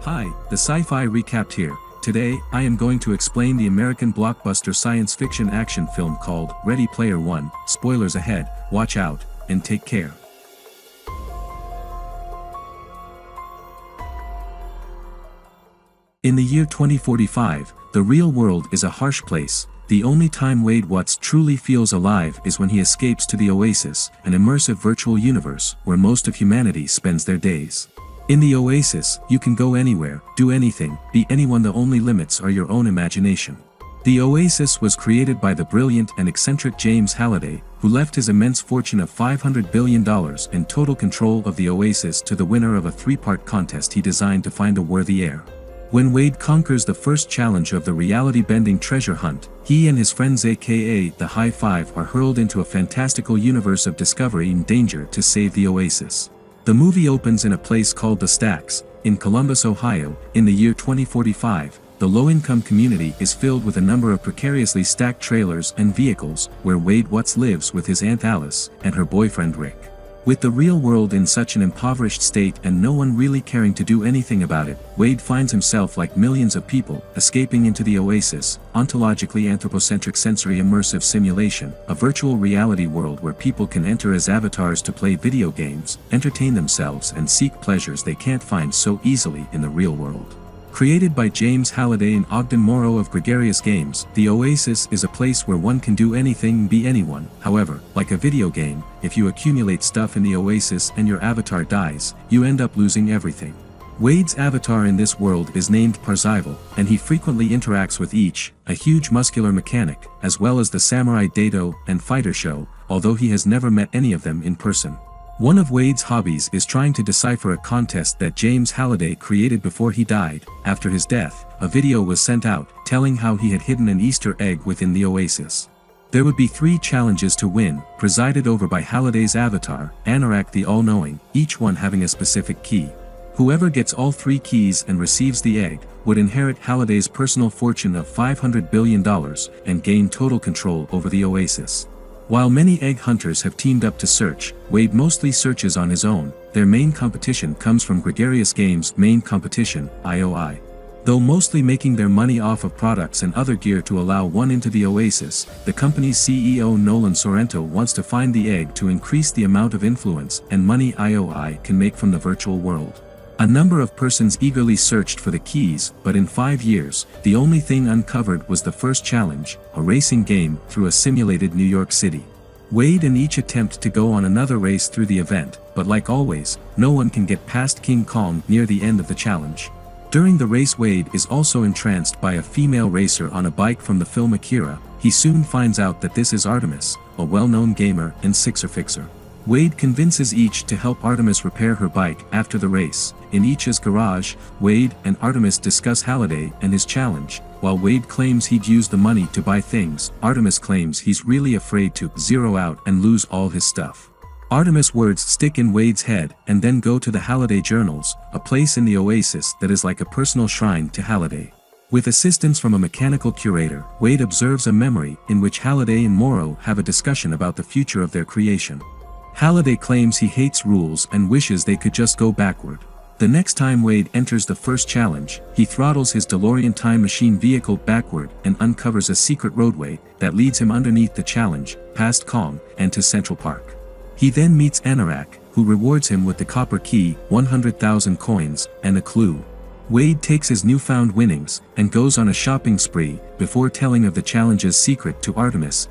Hi, the Sci-Fi Recapped here. Today, I am going to explain the American blockbuster science fiction action film called Ready Player One. Spoilers ahead, watch out, and take care. In the year 2045, the real world is a harsh place. The only time Wade Watts truly feels alive is when he escapes to the Oasis, an immersive virtual universe where most of humanity spends their days. In the Oasis, you can go anywhere, do anything, be anyone. The only limits are your own imagination. The Oasis was created by the brilliant and eccentric James Halliday, who left his immense fortune of $500 billion in total control of the Oasis to the winner of a three-part contest he designed to find a worthy heir. When Wade conquers the first challenge of the reality-bending treasure hunt, he and his friends aka the High Five are hurled into a fantastical universe of discovery and danger to save the Oasis. The movie opens in a place called the Stacks, in Columbus, Ohio. In the year 2045, the low-income community is filled with a number of precariously stacked trailers and vehicles, where Wade Watts lives with his Aunt Alice and her boyfriend Rick. With the real world in such an impoverished state and no one really caring to do anything about it, Wade finds himself like millions of people, escaping into the Oasis, ontologically anthropocentric sensory immersive simulation, a virtual reality world where people can enter as avatars to play video games, entertain themselves and seek pleasures they can't find so easily in the real world. Created by James Halliday and Ogden Morrow of Gregarious Games, the Oasis is a place where one can do anything and be anyone. However, like a video game, if you accumulate stuff in the Oasis and your avatar dies, you end up losing everything. Wade's avatar in this world is named Parzival, and he frequently interacts with each, a huge muscular mechanic, as well as the samurai Dado and fighter show, although he has never met any of them in person. One of Wade's hobbies is trying to decipher a contest that James Halliday created before he died. After his death, a video was sent out, telling how he had hidden an Easter egg within the Oasis. There would be 3 challenges to win, presided over by Halliday's avatar, Anorak the All-Knowing, each one having a specific key. Whoever gets all 3 keys and receives the egg, would inherit Halliday's personal fortune of $500 billion, and gain total control over the Oasis. While many egg hunters have teamed up to search, Wade mostly searches on his own. Their main competition comes from Gregarious Games' main competition, IOI. Though mostly making their money off of products and other gear to allow one into the Oasis, the company's CEO Nolan Sorrento wants to find the egg to increase the amount of influence and money IOI can make from the virtual world. A number of persons eagerly searched for the keys, but in 5 years, the only thing uncovered was the first challenge, a racing game through a simulated New York City. Wade and each attempt to go on another race through the event, but like always, no one can get past King Kong near the end of the challenge. During the race, Wade is also entranced by a female racer on a bike from the film Akira. He soon finds out that this is Artemis, a well-known gamer and Sixer fixer. Wade convinces each to help Artemis repair her bike after the race. In each's garage, Wade and Artemis discuss Halliday and his challenge. While Wade claims he'd use the money to buy things, Artemis claims he's really afraid to zero out and lose all his stuff. Artemis' words stick in Wade's head and then go to the Halliday Journals, a place in the Oasis that is like a personal shrine to Halliday. With assistance from a mechanical curator, Wade observes a memory in which Halliday and Morrow have a discussion about the future of their creation. Halliday claims he hates rules and wishes they could just go backward. The next time Wade enters the first challenge, he throttles his DeLorean time machine vehicle backward and uncovers a secret roadway that leads him underneath the challenge, past Kong, and to Central Park. He then meets Anorak, who rewards him with the copper key, 100,000 coins, and a clue. Wade takes his newfound winnings and goes on a shopping spree before telling of the challenge's secret to Artemis,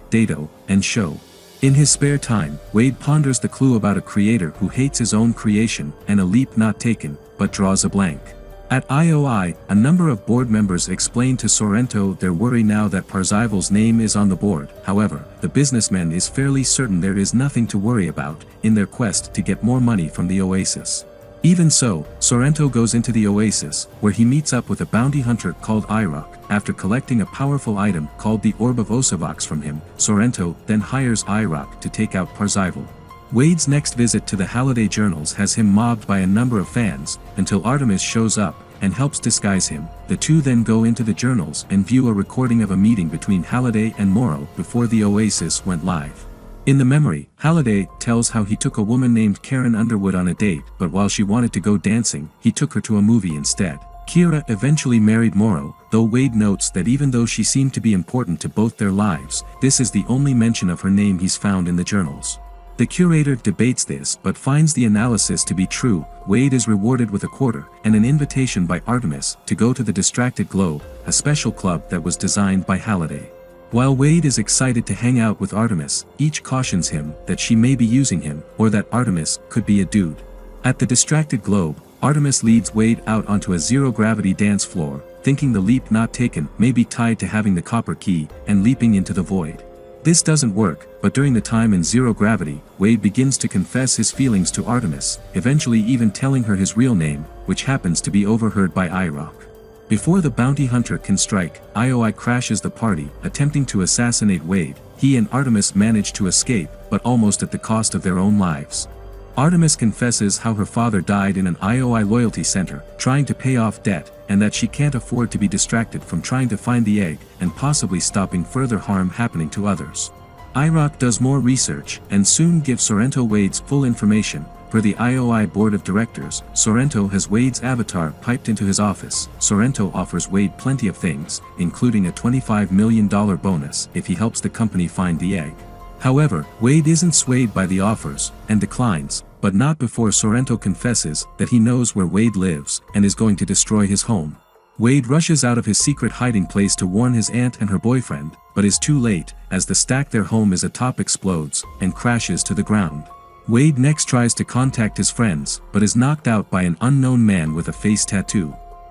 Dado, and Show. In his spare time, Wade ponders the clue about a creator who hates his own creation and a leap not taken, but draws a blank. At IOI, a number of board members explain to Sorrento their worry now that Parzival's name is on the board. However, the businessman is fairly certain there is nothing to worry about in their quest to get more money from the Oasis. Even so, Sorrento goes into the Oasis, where he meets up with a bounty hunter called Irok. After collecting a powerful item called the Orb of Osavox from him, Sorrento then hires Irok to take out Parzival. Wade's next visit to the Halliday Journals has him mobbed by a number of fans, until Artemis shows up and helps disguise him. The two then go into the journals and view a recording of a meeting between Halliday and Morrow before the Oasis went live. In the memory, Halliday tells how he took a woman named Karen Underwood on a date, but while she wanted to go dancing, he took her to a movie instead. Kira eventually married Morrow, though Wade notes that even though she seemed to be important to both their lives, this is the only mention of her name he's found in the journals. The curator debates this but finds the analysis to be true. Wade is rewarded with a quarter and an invitation by Artemis to go to the Distracted Globe, a special club that was designed by Halliday. While Wade is excited to hang out with Artemis, each cautions him that she may be using him, or that Artemis could be a dude. At the Distracted Globe, Artemis leads Wade out onto a zero-gravity dance floor, thinking the leap not taken may be tied to having the copper key and leaping into the void. This doesn't work, but during the time in zero gravity, Wade begins to confess his feelings to Artemis, eventually even telling her his real name, which happens to be overheard by IROC. Before the bounty hunter can strike, IOI crashes the party, attempting to assassinate Wade. He and Artemis manage to escape, but almost at the cost of their own lives. Artemis confesses how her father died in an IOI loyalty center, trying to pay off debt, and that she can't afford to be distracted from trying to find the egg, and possibly stopping further harm happening to others. IROC does more research, and soon gives Sorrento Wade's full information. Per the IOI board of directors, Sorrento has Wade's avatar piped into his office. Sorrento offers Wade plenty of things, including a $25 million bonus if he helps the company find the egg. However, Wade isn't swayed by the offers, and declines, but not before Sorrento confesses that he knows where Wade lives, and is going to destroy his home. Wade rushes out of his secret hiding place to warn his aunt and her boyfriend, but is too late, as the stack their home is atop explodes, and crashes to the ground. Wade next tries to contact his friends, but is knocked out by an unknown man with a face tattoo.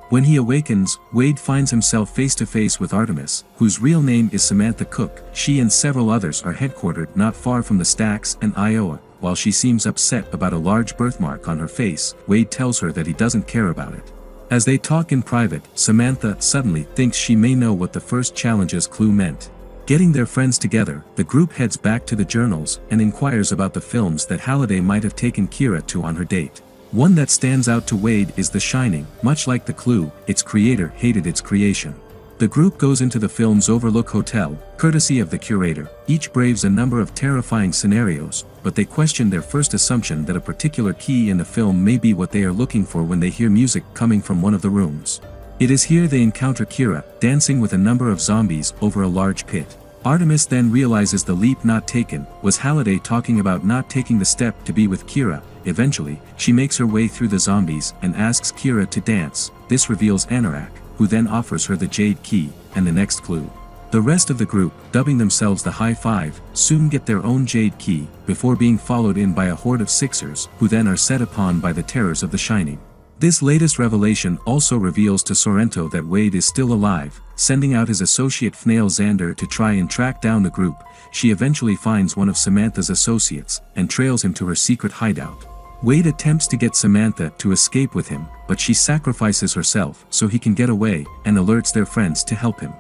When he awakens, Wade finds himself face to face with Artemis, whose real name is Samantha Cook. She and several others are headquartered not far from the stacks and Iowa. While she seems upset about a large birthmark on her face, Wade tells her that he doesn't care about it. As they talk in private, Samantha suddenly thinks she may know what the first challenge's clue meant. Getting their friends together, the group heads back to the journals and inquires about the films that Halliday might have taken Kira to on her date. One that stands out to Wade is The Shining. Much like the clue, its creator hated its creation. The group goes into the film's Overlook Hotel, courtesy of the curator. Each braves a number of terrifying scenarios, but they question their first assumption that a particular key in the film may be what they are looking for when they hear music coming from one of the rooms. It is here they encounter Kira, dancing with a number of zombies over a large pit. Artemis then realizes the leap not taken was Halliday talking about not taking the step to be with Kira. Eventually, she makes her way through the zombies and asks Kira to dance. This reveals Anorak, who then offers her the Jade Key, and the next clue. The rest of the group, dubbing themselves the High Five, soon get their own Jade Key, before being followed in by a horde of Sixers, who then are set upon by the terrors of The Shining. This latest revelation also reveals to Sorrento that Wade is still alive. Sending out his associate Fnail Xander to try and track down the group, she eventually finds one of Samantha's associates, and trails him to her secret hideout. Wade attempts to get Samantha to escape with him, but she sacrifices herself so he can get away, and alerts their friends to help him.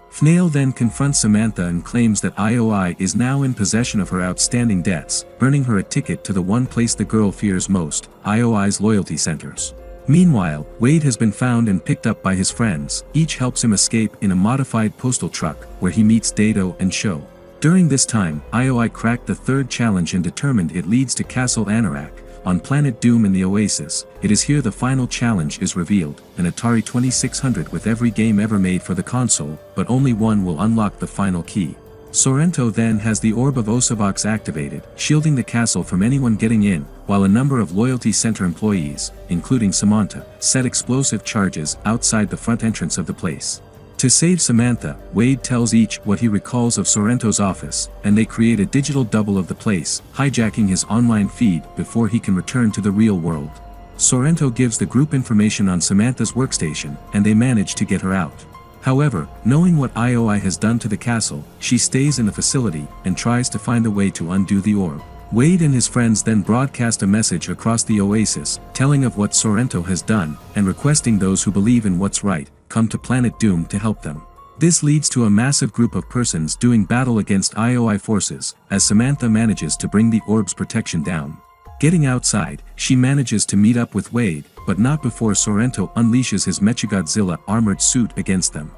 Fnail then confronts Samantha and claims that IOI is now in possession of her outstanding debts, earning her a ticket to the one place the girl fears most, IOI's loyalty centers. Meanwhile, Wade has been found and picked up by his friends. Each helps him escape in a modified postal truck, where he meets Dado and Sho. During this time, IOI cracked the third challenge and determined it leads to Castle Anorak, on Planet Doom in the Oasis. It is here the final challenge is revealed, an Atari 2600 with every game ever made for the console, but only one will unlock the final key. Sorrento then has the Orb of Osavox activated, shielding the castle from anyone getting in, while a number of Loyalty Center employees, including Samantha, set explosive charges outside the front entrance of the place. To save Samantha, Wade tells each what he recalls of Sorrento's office, and they create a digital double of the place, hijacking his online feed before he can return to the real world. Sorrento gives the group information on Samantha's workstation, and they manage to get her out. However, knowing what IOI has done to the castle, she stays in the facility, and tries to find a way to undo the orb. Wade and his friends then broadcast a message across the oasis, telling of what Sorrento has done, and requesting those who believe in what's right, come to Planet Doom to help them. This leads to a massive group of persons doing battle against IOI forces, as Samantha manages to bring the orb's protection down. Getting outside, she manages to meet up with Wade, but not before Sorrento unleashes his Mechagodzilla armored suit against them.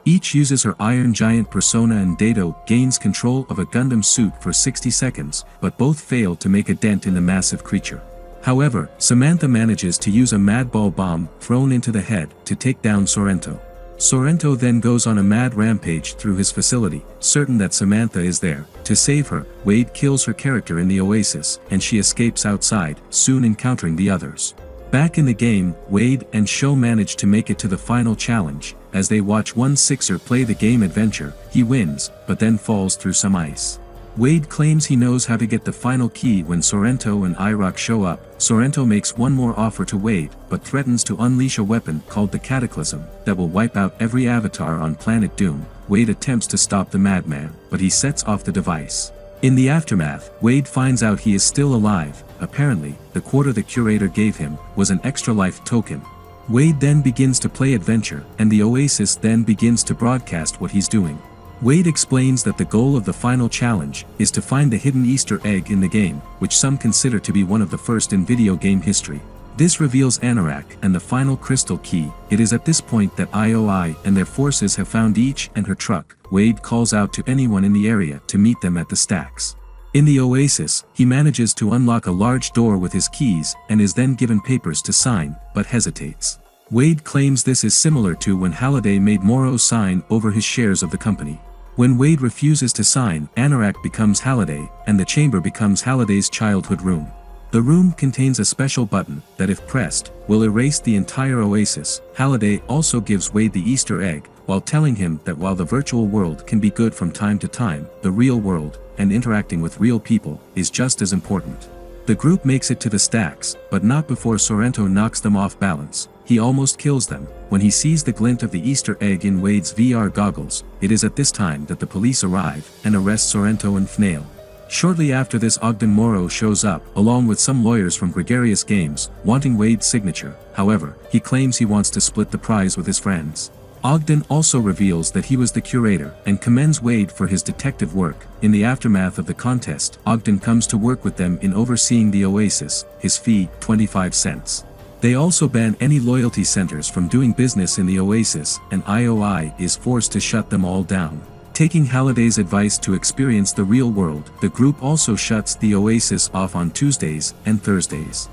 Each uses her Iron Giant persona and Dato gains control of a Gundam suit for 60 seconds, but both fail to make a dent in the massive creature. However, Samantha manages to use a Madball bomb thrown into the head to take down Sorrento. Sorrento then goes on a mad rampage through his facility, certain that Samantha is there. To save her, Wade kills her character in the Oasis, and she escapes outside, soon encountering the others. Back in the game, Wade and Sho manage to make it to the final challenge. As they watch one Sixer play the game Adventure, he wins, but then falls through some ice. Wade claims he knows how to get the final key when Sorrento and Irock show up. Sorrento makes one more offer to Wade, but threatens to unleash a weapon called the Cataclysm that will wipe out every avatar on Planet Doom. Wade attempts to stop the madman, but he sets off the device. In the aftermath, Wade finds out he is still alive. Apparently, the quarter the curator gave him was an extra life token. Wade then begins to play Adventure, and the Oasis then begins to broadcast what he's doing. Wade explains that the goal of the final challenge is to find the hidden Easter egg in the game, which some consider to be one of the first in video game history. This reveals Anorak and the final crystal key. It is at this point that IOI and their forces have found each and her truck. Wade calls out to anyone in the area to meet them at the stacks. In the Oasis, he manages to unlock a large door with his keys and is then given papers to sign, but hesitates. Wade claims this is similar to when Halliday made Morrow sign over his shares of the company. When Wade refuses to sign, Anorak becomes Halliday, and the chamber becomes Halliday's childhood room. The room contains a special button that, if pressed, will erase the entire Oasis. Halliday also gives Wade the Easter egg, while telling him that while the virtual world can be good from time to time, the real world, and interacting with real people, is just as important. The group makes it to the stacks, but not before Sorrento knocks them off balance. He almost kills them. When he sees the glint of the Easter egg in Wade's VR goggles, it is at this time that the police arrive and arrest Sorrento and Fnail. Shortly after this, Ogden Morrow shows up, along with some lawyers from Gregarious Games, wanting Wade's signature. However, he claims he wants to split the prize with his friends. Ogden also reveals that he was the curator, and commends Wade for his detective work. In the aftermath of the contest, Ogden comes to work with them in overseeing the Oasis, his fee, 25 cents. They also ban any loyalty centers from doing business in the Oasis, and IOI is forced to shut them all down. Taking Halliday's advice to experience the real world, the group also shuts the Oasis off on Tuesdays and Thursdays.